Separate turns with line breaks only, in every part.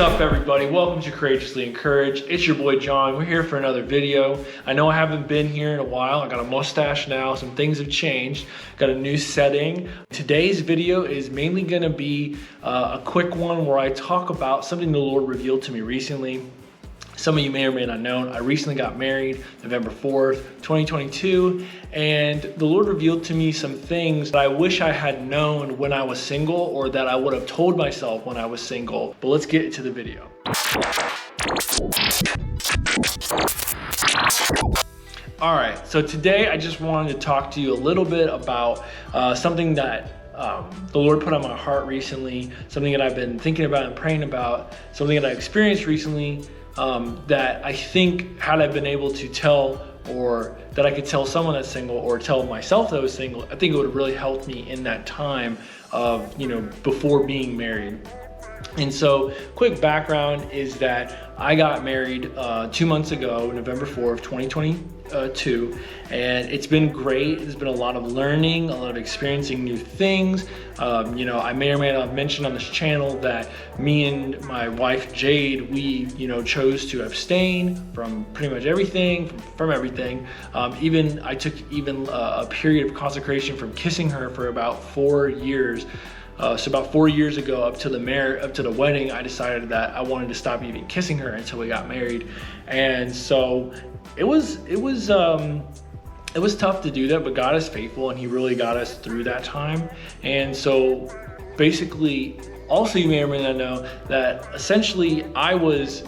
up, everybody? Welcome to Courageously Encouraged. It's your boy John. We're here for another video. I know I haven't been here in a while. I got a mustache now. Some things have changed. Got a new setting. Today's video is mainly going to be a quick one where I talk about something the Lord revealed to me recently. Some of you may or may not know, I recently got married November 4th, 2022, and the Lord revealed to me some things that I wish I had known when I was single, or that I would have told myself when I was single. But let's get into the video. All right, so today I just wanted to talk to you a little bit about something that the Lord put on my heart recently, something that I've been thinking about and praying about, something that I experienced recently, that I think had I been able to tell, or that I could tell someone that's single, or tell myself that I was single, I think it would have really helped me in that time of, before being married. And so, quick background is that I got married 2 months ago, November 4th, 2022, and it's been great. There's been a lot of learning, a lot of experiencing new things. I may or may not have mentioned on this channel that me and my wife Jade, we chose to abstain from pretty much everything, from everything. I took a period of consecration from kissing her for about 4 years. So about 4 years ago, up to the wedding, I decided that I wanted to stop even kissing her until we got married. And so it was tough to do that, but God is faithful, and He really got us through that time. And so basically, also you may or may not know that essentially I was,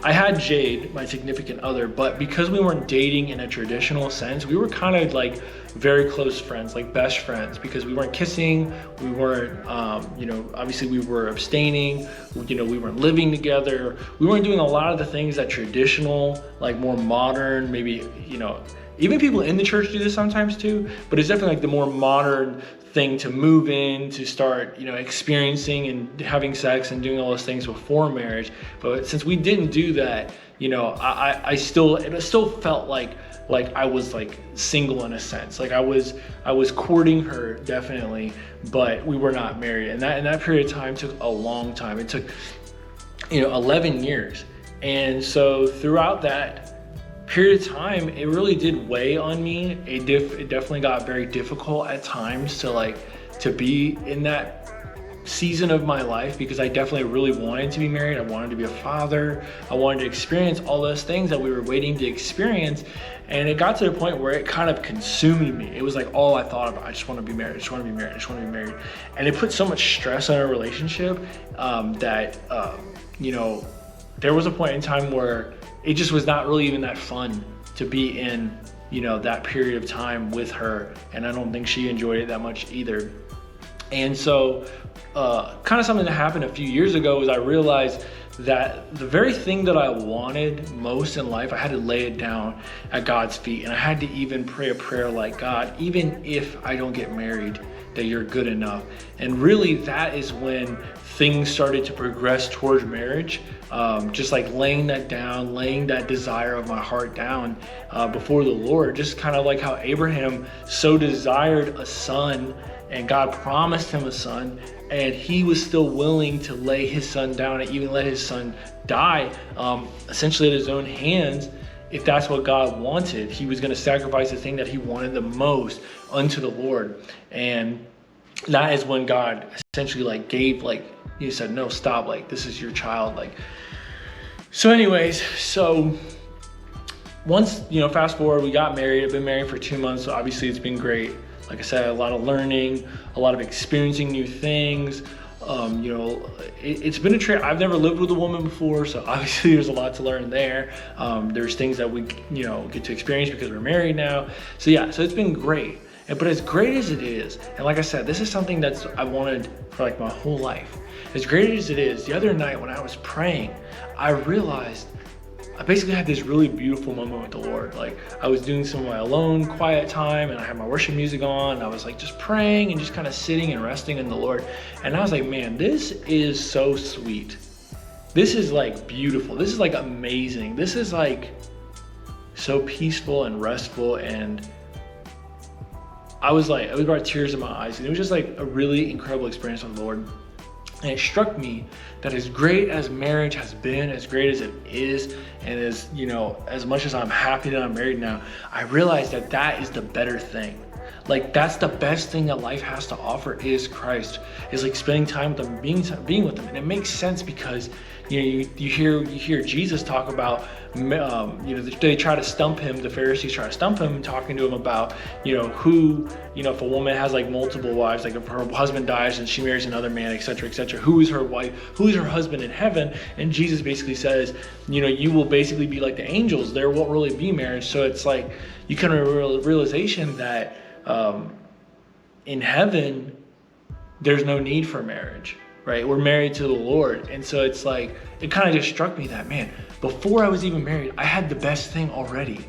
I had Jade, my significant other, but because we weren't dating in a traditional sense, we were kind of like very close friends, like best friends, because we weren't kissing, we weren't, obviously we were abstaining, we weren't living together, we weren't doing a lot of the things that traditional, like more modern, maybe, even people in the church do this sometimes too, but it's definitely like the more modern thing to move in, to start, experiencing and having sex and doing all those things before marriage. But since we didn't do that, it still felt like I was like single in a sense. Like I was courting her, definitely, but we were not married. And that period of time took a long time. It took, 11 years. And so throughout that period of time, it really did weigh on me. It definitely got very difficult at times to be in that season of my life, because I definitely really wanted to be married. I wanted to be a father. I wanted to experience all those things that we were waiting to experience. And it got to the point where it kind of consumed me. It was like all I thought about. I just want to be married. I just want to be married. I just want to be married. And it put so much stress on our relationship that there was a point in time where it just was not really even that fun to be in, that period of time with her. And I don't think she enjoyed it that much either. And so kind of something that happened a few years ago was I realized that the very thing that I wanted most in life, I had to lay it down at God's feet. And I had to even pray a prayer like, God, even if I don't get married, that you're good enough. And really that is when things started to progress towards marriage. Just like laying that down, laying that desire of my heart down before the Lord, just kind of like how Abraham so desired a son, and God promised him a son, and he was still willing to lay his son down and even let his son die, essentially at his own hands. If that's what God wanted, he was going to sacrifice the thing that he wanted the most unto the Lord. And that is when God essentially he said, no, stop, this is your child. So anyways, once, fast forward, we got married. I've been married for 2 months, so obviously it's been great. Like I said, a lot of learning, a lot of experiencing new things. It's been a trip. I've never lived with a woman before, so obviously there's a lot to learn there. There's things that we, get to experience because we're married now. So yeah, so it's been great. But as great as it is, and like I said, this is something I wanted for my whole life. As great as it is, the other night when I was praying, I realized I basically had this really beautiful moment with the Lord. I was doing some of my alone quiet time, and I had my worship music on, and I was just praying and just kind of sitting and resting in the Lord. And I was like, man, this is so sweet. This is beautiful. This is amazing. This is so peaceful and restful. And it brought tears in my eyes. And it was just a really incredible experience with the Lord. And it struck me that as great as marriage has been, as great as it is, and as, as much as I'm happy that I'm married now, I realized that that is the better thing. Like, that's the best thing that life has to offer is Christ, is like spending time with him, being with him. And it makes sense because, you hear Jesus talk about, they try to stump him, the Pharisees try to stump him, talking to him about, who, if a woman has like multiple wives, like if her husband dies and she marries another man, etc., who is her wife, who is her husband in heaven? And Jesus basically says, you will basically be like the angels. There won't really be marriage. So it's like, you come to a realization that, in heaven, there's no need for marriage, right? We're married to the Lord. And so it's like, it kind of just struck me that, man, before I was even married, I had the best thing already.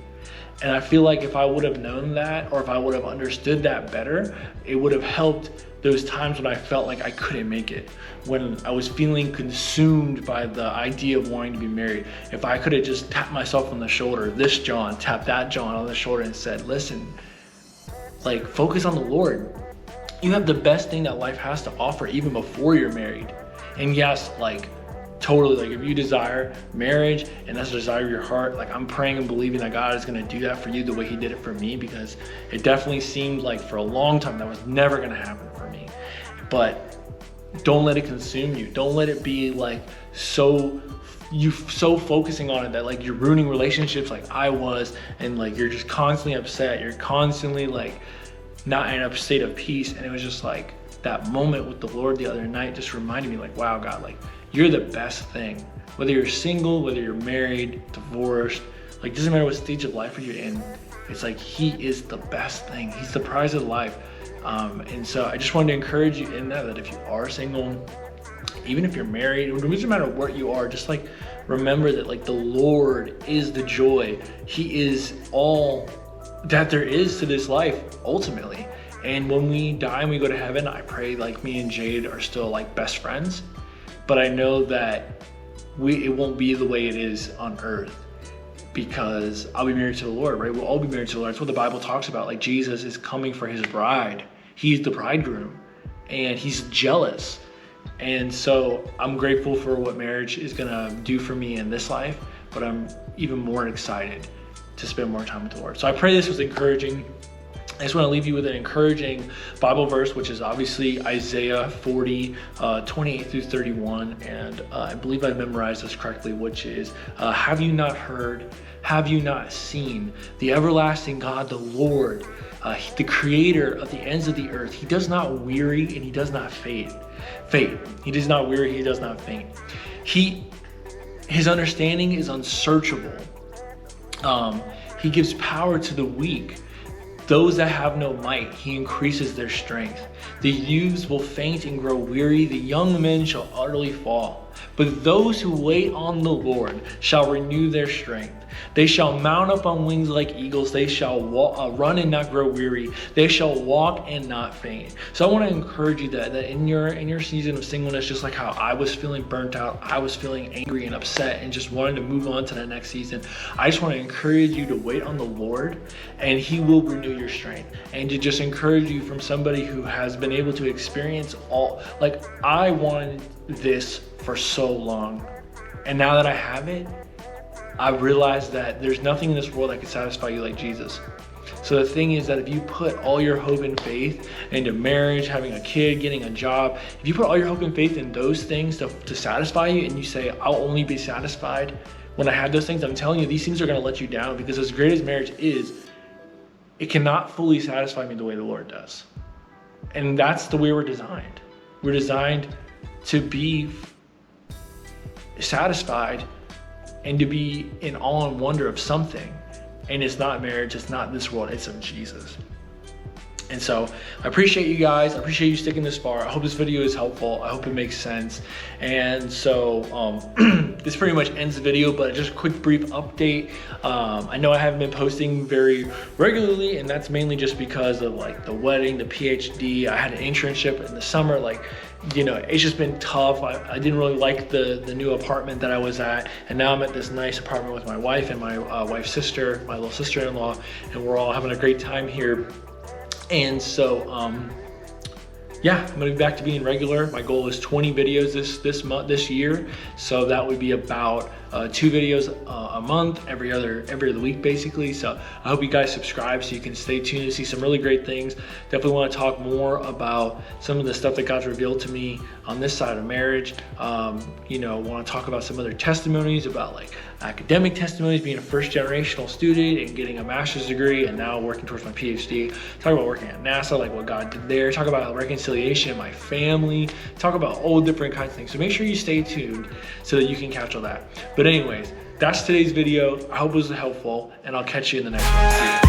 And I feel like if I would have known that, or if I would have understood that better, it would have helped those times when I felt like I couldn't make it, when I was feeling consumed by the idea of wanting to be married. If I could have just tapped myself on the shoulder, this John, tapped that John on the shoulder and said, listen, like, focus on the Lord. You have the best thing that life has to offer even before you're married. And yes, like, totally, like, if you desire marriage and that's the desire of your heart, like, I'm praying and believing that God is going to do that for you the way he did it for me, because it definitely seemed like for a long time that was never going to happen for me. But don't let it consume you. Don't let it be like so focusing on it that like you're ruining relationships like I was, and like you're just constantly upset. You're constantly like not in a state of peace. And it was just like that moment with the Lord the other night just reminded me, like, wow, God, like, you're the best thing. Whether you're single, whether you're married, divorced, like, doesn't matter what stage of life you're in. It's like he is the best thing. He's the prize of life. And so I just wanted to encourage you in that if you are single, even if you're married, it doesn't matter what you are, just like remember that like the Lord is the joy. He is all that there is to this life ultimately. And when we die and we go to heaven, I pray like me and Jade are still like best friends, but I know that it won't be the way it is on earth, because I'll be married to the Lord, right? We'll all be married to the Lord. That's what the Bible talks about. Like, Jesus is coming for his bride. He's the bridegroom and he's jealous. And so I'm grateful for what marriage is gonna do for me in this life, but I'm even more excited to spend more time with the Lord. So I pray this was encouraging. I just want to leave you with an encouraging Bible verse, which is obviously Isaiah 40, 28 through 31. And I believe I memorized this correctly, which is, have you not heard, have you not seen, the everlasting God, the Lord, the creator of the ends of the earth, he does not weary and he does not faint. He does not weary, he does not faint. His understanding is unsearchable. He gives power to the weak. Those that have no might, he increases their strength. The youths will faint and grow weary. The young men shall utterly fall. But those who wait on the Lord shall renew their strength. They shall mount up on wings like eagles. They shall run and not grow weary. They shall walk and not faint. So I want to encourage you that in your season of singleness, just like how I was feeling burnt out, I was feeling angry and upset and just wanted to move on to the next season. I just want to encourage you to wait on the Lord, and he will renew your strength. And to just encourage you from somebody who has been able to experience all, like, I wanted this for so long, and now that I have it, I realized that there's nothing in this world that can satisfy you like Jesus. So the thing is that if you put all your hope and faith into marriage, having a kid, getting a job, if you put all your hope and faith in those things to satisfy you, and you say, I'll only be satisfied when I have those things, I'm telling you, these things are going to let you down, because as great as marriage is, it cannot fully satisfy me the way the Lord does. And that's the way we're designed. We're designed to be satisfied and to be in awe and wonder of something. And it's not marriage, it's not this world, it's of Jesus. And so I appreciate you guys. I appreciate you sticking this far. I hope this video is helpful. I hope it makes sense. And so this pretty much ends the video, but just a quick brief update. I know I haven't been posting very regularly, and that's mainly just because of like the wedding, the PhD. I had an internship in the summer. Like, you know, it's just been tough. I didn't really like the new apartment that I was at, and now I'm at this nice apartment with my wife and my wife's sister, my little sister-in-law, and we're all having a great time here. And so yeah, I'm gonna be back to being regular. My goal is 20 videos this year, so that would be about 2 videos a month, every other week basically. So I hope you guys subscribe so you can stay tuned to see some really great things. Definitely want to talk more about some of the stuff that God's revealed to me on this side of marriage. You know, want to talk about some other testimonies, about like academic testimonies, being a first generational student and getting a master's degree and now working towards my PhD. Talk about working at NASA, like what God did there. Talk about reconciliation in my family. Talk about all different kinds of things. So make sure you stay tuned so that you can catch all that. But anyways, that's today's video. I hope it was helpful, and I'll catch you in the next one. See you.